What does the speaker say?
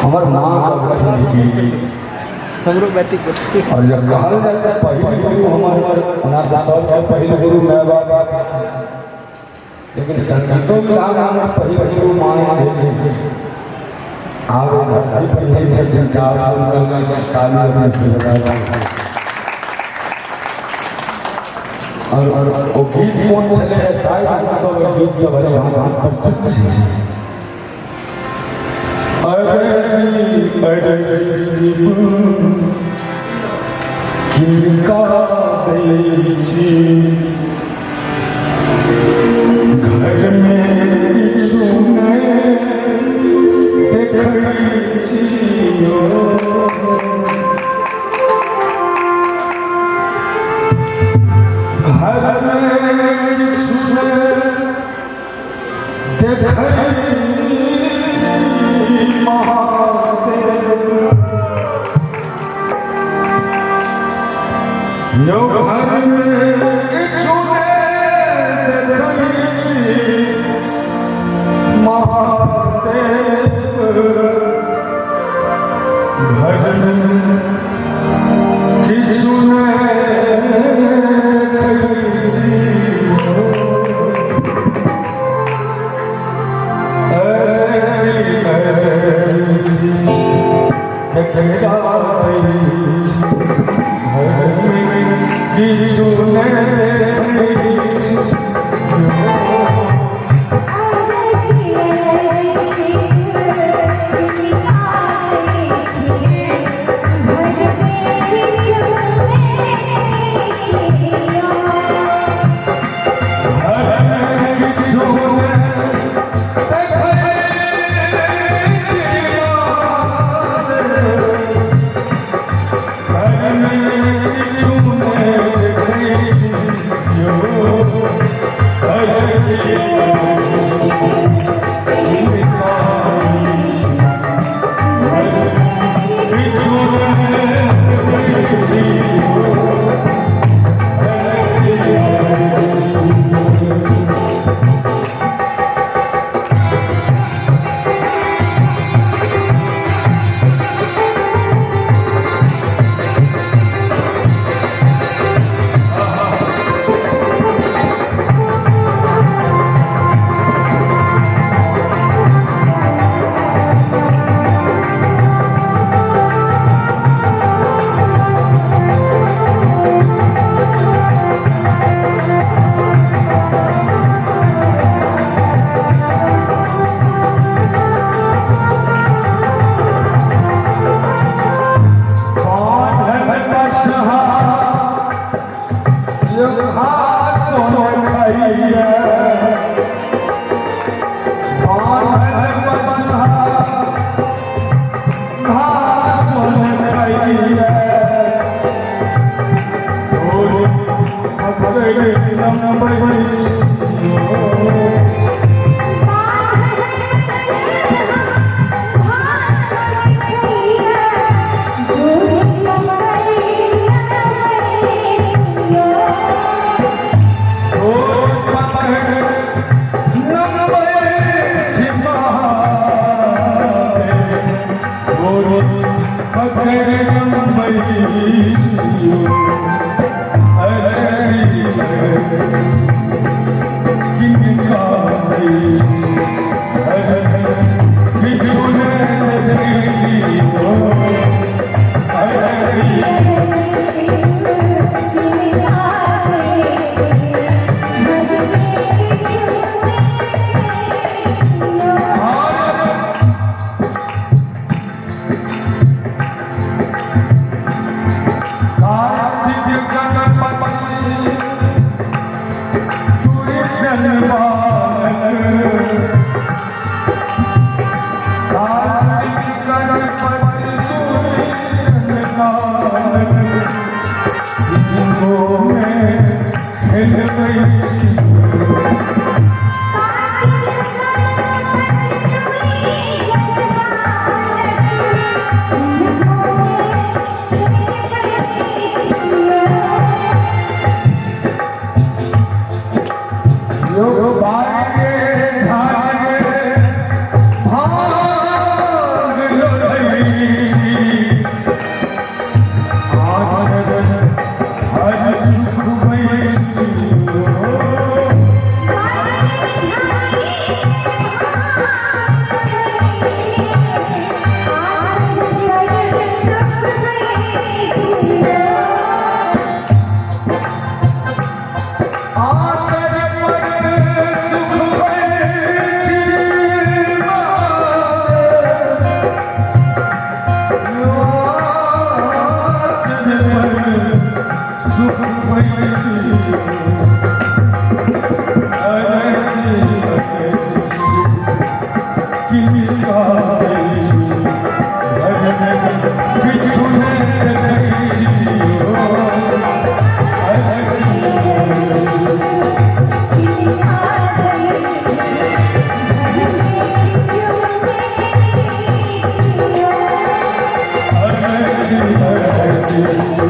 हमार माँ का जिंदगी हमरो बैठक और जब कहल जाता है पहले गुरु हमारे ना सबसे पहले गुरु मैं बाप, लेकिन संगीतों में हमारा पहले गुरु मान देते आगे धरती पर नहीं से संचार काली में से और वो गीत कौन चले है शायद सब गीत सब है यहाँ पर सच्ची अरे शिव किनका दै छी घर में किछु नहीं देखै छियो घर में किछु नहीं देखै यो घर में किछु देखै छी महादेव घर में किछु देखै छी It's